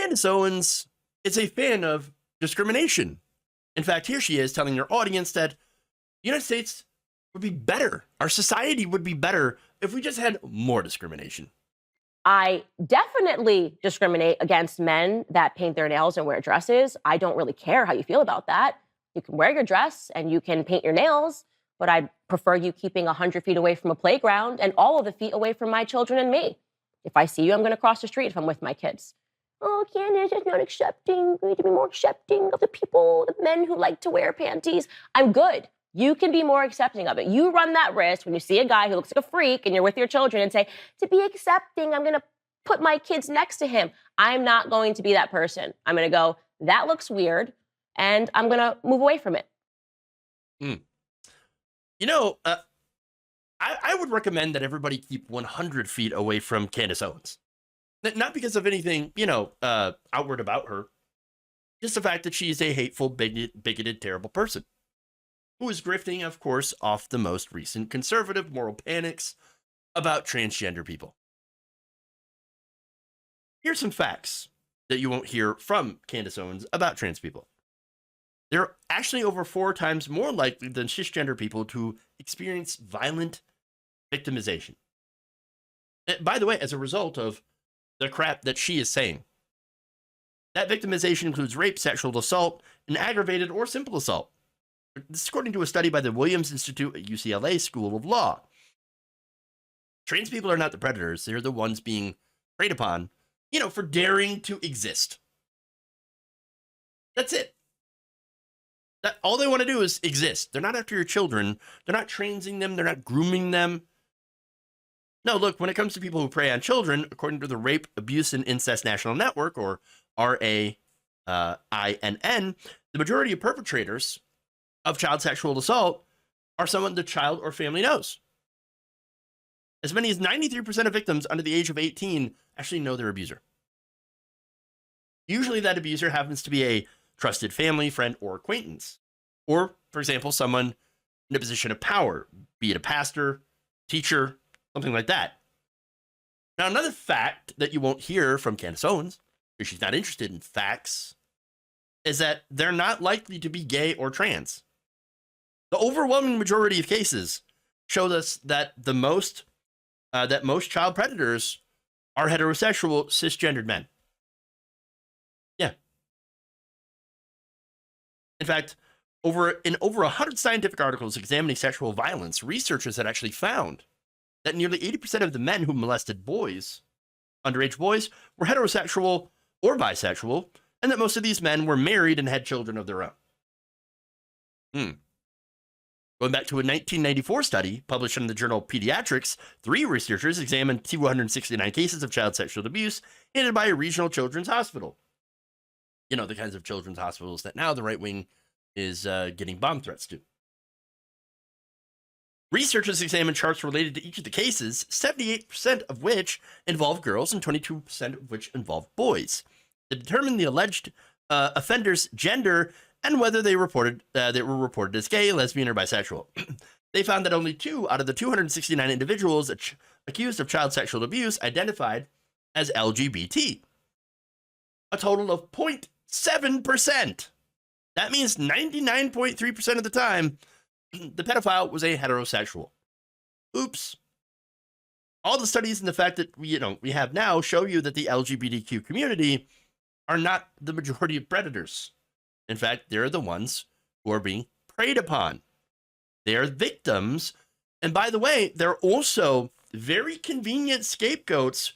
Candace Owens is a fan of discrimination. In fact, here she is telling her audience that the United States would be better. Our society would be better if we just had more discrimination. I definitely discriminate against men that paint their nails and wear dresses. I don't really care how you feel about that. You can wear your dress and you can paint your nails, but I prefer you keeping 100 feet away from a playground and all of the feet away from my children and me. If I see you, I'm going to cross the street if I'm with my kids. Oh, Candace, it's not accepting. We need to be more accepting of the people, the men who like to wear panties. I'm good. You can be more accepting of it. You run that risk when you see a guy who looks like a freak and you're with your children and say, to be accepting, I'm going to put my kids next to him. I'm not going to be that person. I'm going to go, that looks weird, and I'm going to move away from it. You know, I would recommend that everybody keep 100 feet away from Candace Owens. Not because of anything, outward about her. Just the fact that she's a hateful, bigoted, terrible person who is grifting, of course, off the most recent conservative moral panics about transgender people. Here's some facts that you won't hear from Candace Owens about trans people. They're actually over 4 times more likely than cisgender people to experience violent victimization. By the way, as a result of the crap that she is saying. That victimization includes rape, sexual assault, and aggravated or simple assault. This is according to a study by the Williams Institute at UCLA School of Law. Trans people are not the predators. They're the ones being preyed upon, for daring to exist. That's it. All they want to do is exist. They're not after your children. They're not transing them. They're not grooming them. No, look, when it comes to people who prey on children, according to the Rape, Abuse, and Incest National Network, or RAINN, the majority of perpetrators of child sexual assault are someone the child or family knows. As many as 93% of victims under the age of 18 actually know their abuser. Usually that abuser happens to be a trusted family, friend, or acquaintance. Or, for example, someone in a position of power, be it a pastor, teacher, something like that. Now, another fact that you won't hear from Candace Owens, because she's not interested in facts, is that they're not likely to be gay or trans. The overwhelming majority of cases show us that most child predators are heterosexual, cisgendered men. Yeah. In fact, in over 100 scientific articles examining sexual violence, researchers had actually found that nearly 80% of the men who molested boys, underage boys, were heterosexual or bisexual, and that most of these men were married and had children of their own. Going back to a 1994 study published in the journal Pediatrics, 3 researchers examined 269 cases of child sexual abuse handled by a regional children's hospital. The kinds of children's hospitals that now the right wing is getting bomb threats to. Researchers examined charts related to each of the cases, 78% of which involved girls and 22% of which involved boys, to determine the alleged offender's gender and whether they were reported as gay, lesbian, or bisexual. They found that only 2 out of the 269 individuals accused of child sexual abuse identified as LGBT. A total of 0.7%. That means 99.3% of the time, the pedophile was a heterosexual. Oops. All the studies and the fact that we have now show you that the LGBTQ community are not the majority of predators. In fact, they're the ones who are being preyed upon. They are victims. And by the way, they're also very convenient scapegoats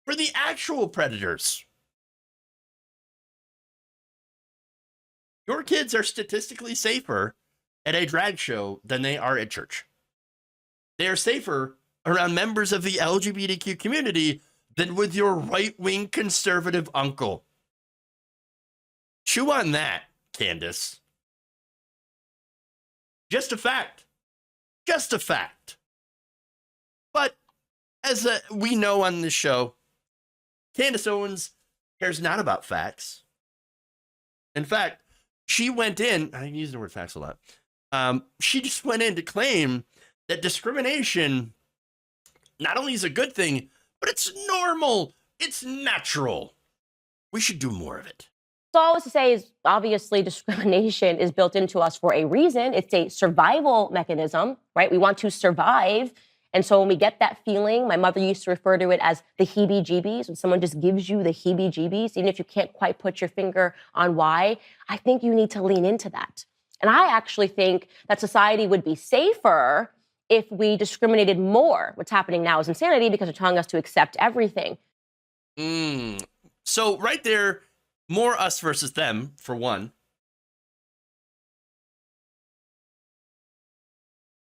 for the actual predators. Your kids are statistically safer at a drag show than they are at church. They are safer around members of the LGBTQ community than with your right-wing conservative uncle. Chew on that, Candace. Just a fact. Just a fact. But as we know on this show, Candace Owens cares not about facts. In fact, she went in, I use the word facts a lot. She just went in to claim that discrimination not only is a good thing, but it's normal. It's natural. We should do more of it. So all I was to say is obviously discrimination is built into us for a reason. It's a survival mechanism, right? We want to survive. And so when we get that feeling, my mother used to refer to it as the heebie jeebies. When someone just gives you the heebie jeebies, even if you can't quite put your finger on why, I think you need to lean into that. And I actually think that society would be safer if we discriminated more. What's happening now is insanity because they're telling us to accept everything. So right there, more us versus them, for one.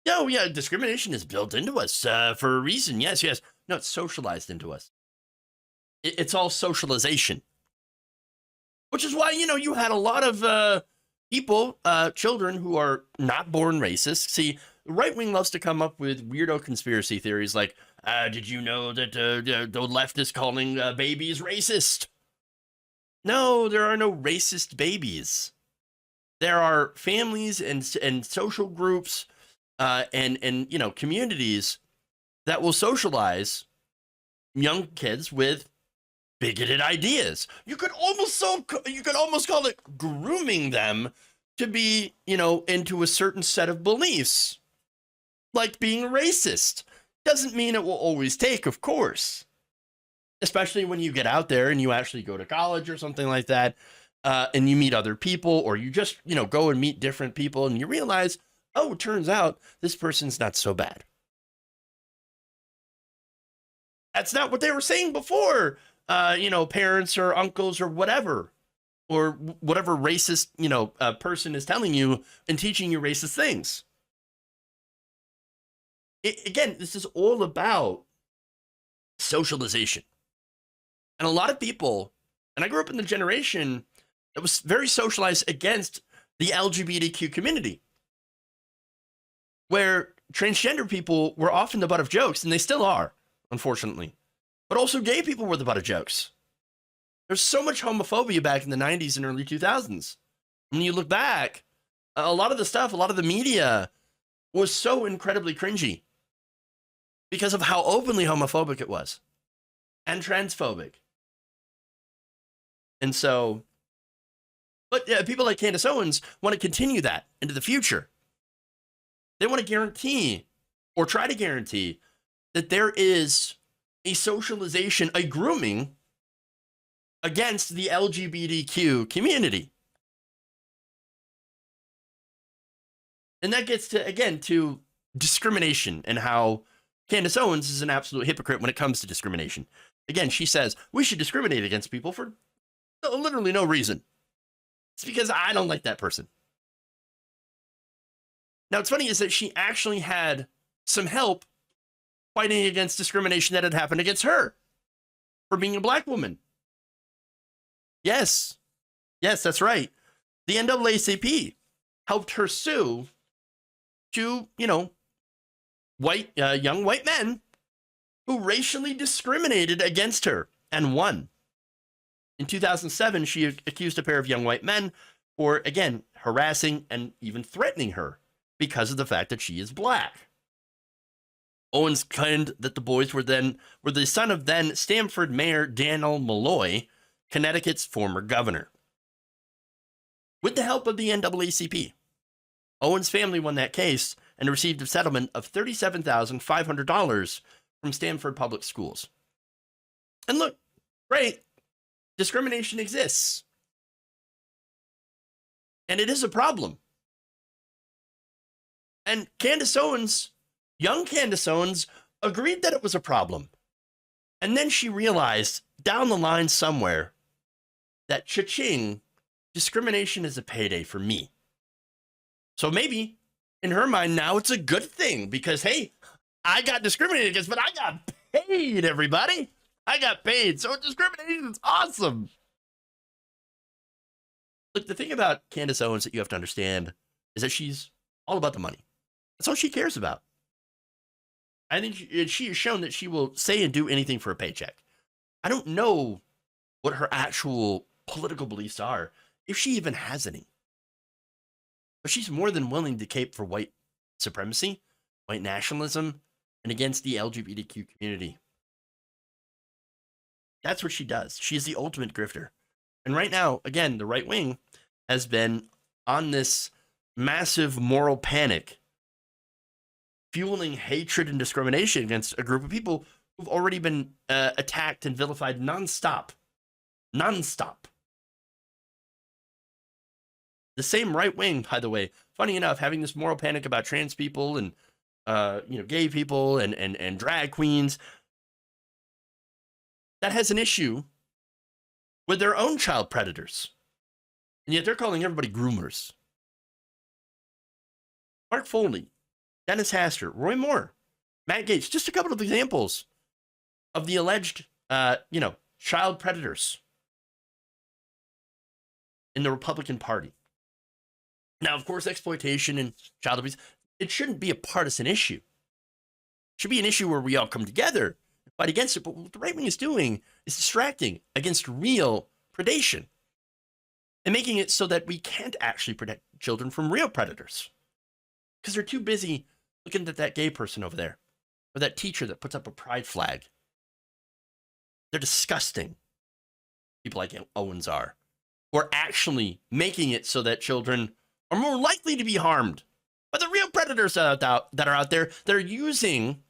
Oh, yeah, discrimination is built into us for a reason. Yes, yes. No, it's socialized into us. It's all socialization. Which is why, you had a lot of people, children who are not born racist. See, the right wing loves to come up with weirdo conspiracy theories like, did you know that the left is calling babies racist? No, there are no racist babies. There are families and social groups and communities that will socialize young kids with bigoted ideas. You could almost call it grooming them to be, into a certain set of beliefs, like being racist. Doesn't mean it will always take, of course. Especially when you get out there and you actually go to college or something like that, and you meet other people, or you just, go and meet different people and you realize, oh, it turns out this person's not so bad. That's not what they were saying before. Parents or uncles or whatever racist, person is telling you and teaching you racist things. Again, this is all about socialization. And a lot of people, and I grew up in the generation that was very socialized against the LGBTQ community, where transgender people were often the butt of jokes, and they still are, unfortunately. But also gay people were the butt of jokes. There's so much homophobia back in the 90s and early 2000s. When you look back, a lot of the media was so incredibly cringy because of how openly homophobic it was and transphobic. And so, but people like Candace Owens want to continue that into the future. They want to guarantee, or try to guarantee, that there is a socialization, a grooming against the LGBTQ community. And that gets to discrimination and how Candace Owens is an absolute hypocrite when it comes to discrimination. Again, she says we should discriminate against people for literally no reason. It's because I don't like that person. Now, what's funny is that she actually had some help fighting against discrimination that had happened against her for being a black woman. Yes, that's right. The NAACP helped her sue two, young white men who racially discriminated against her and won. In 2007, she accused a pair of young white men for, again, harassing and even threatening her because of the fact that she is black. Owens claimed that the boys were the son of then Stamford Mayor Daniel Malloy, Connecticut's former governor. With the help of the NAACP, Owens' family won that case and received a settlement of $37,500 from Stamford Public Schools. And look, great, discrimination exists. And it is a problem. And young Candace Owens, agreed that it was a problem. And then she realized down the line somewhere that cha-ching, discrimination is a payday for me. So maybe in her mind now it's a good thing because, hey, I got discriminated against, but I got paid, everybody. I got paid. So discrimination is awesome. Look, the thing about Candace Owens that you have to understand is that she's all about the money. That's all she cares about. I think she has shown that she will say and do anything for a paycheck. I don't know what her actual political beliefs are, if she even has any. But she's more than willing to cape for white supremacy, white nationalism, and against the LGBTQ community. That's what she does. She is the ultimate grifter. And right now, again, the right wing has been on this massive moral panic, fueling hatred and discrimination against a group of people who've already been attacked and vilified nonstop. Nonstop. The same right wing, by the way, funny enough, having this moral panic about trans people and gay people and drag queens, that has an issue with their own child predators. And yet they're calling everybody groomers. Mark Foley, Dennis Hastert, Roy Moore, Matt Gaetz, just a couple of examples of the alleged, child predators in the Republican Party. Now, of course, exploitation and child abuse, it shouldn't be a partisan issue. It should be an issue where we all come together and fight against it. But what the right wing is doing is distracting against real predation and making it so that we can't actually protect children from real predators because they're too busy looking at that gay person over there or that teacher that puts up a pride flag. They're disgusting. People like Owens are. Who are actually making it so that children are more likely to be harmed by the real predators that are out there. They're using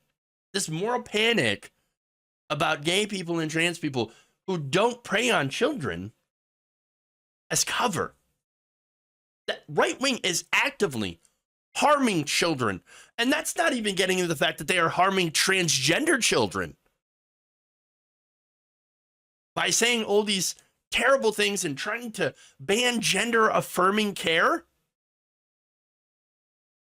this moral panic about gay people and trans people who don't prey on children as cover. That right wing is actively harming children. And that's not even getting into the fact that they are harming transgender children by saying all these terrible things and trying to ban gender affirming care,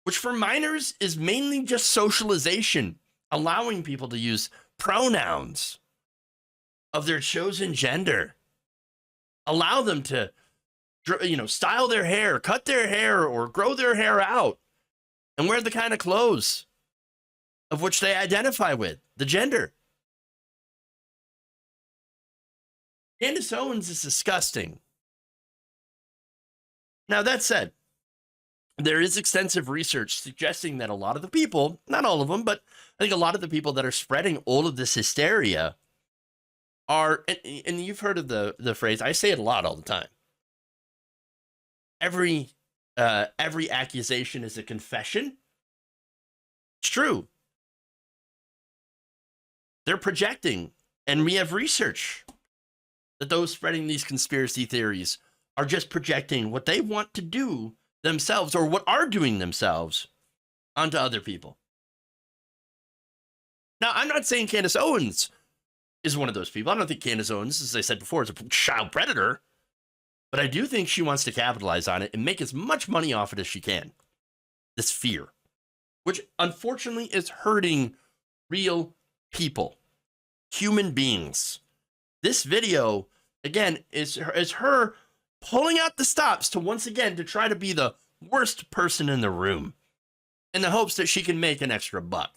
which for minors is mainly just socialization, allowing people to use pronouns of their chosen gender, allow them to, style their hair, cut their hair, or grow their hair out, and wear the kind of clothes of which they identify with, the gender. Candace Owens is disgusting. Now, that said, there is extensive research suggesting that a lot of the people, not all of them, but I think a lot of the people that are spreading all of this hysteria are, and you've heard of the phrase, I say it a lot all the time. Every accusation is a confession. It's true. They're projecting, and we have research that those spreading these conspiracy theories are just projecting what they want to do themselves or what are doing themselves onto other people. Now, I'm not saying Candace Owens is one of those people. I don't think Candace Owens, as I said before, is a child predator. But I do think she wants to capitalize on it and make as much money off it as she can. This fear, which unfortunately is hurting real people, human beings. This video, again, is her pulling out the stops to once again to try to be the worst person in the room in the hopes that she can make an extra buck.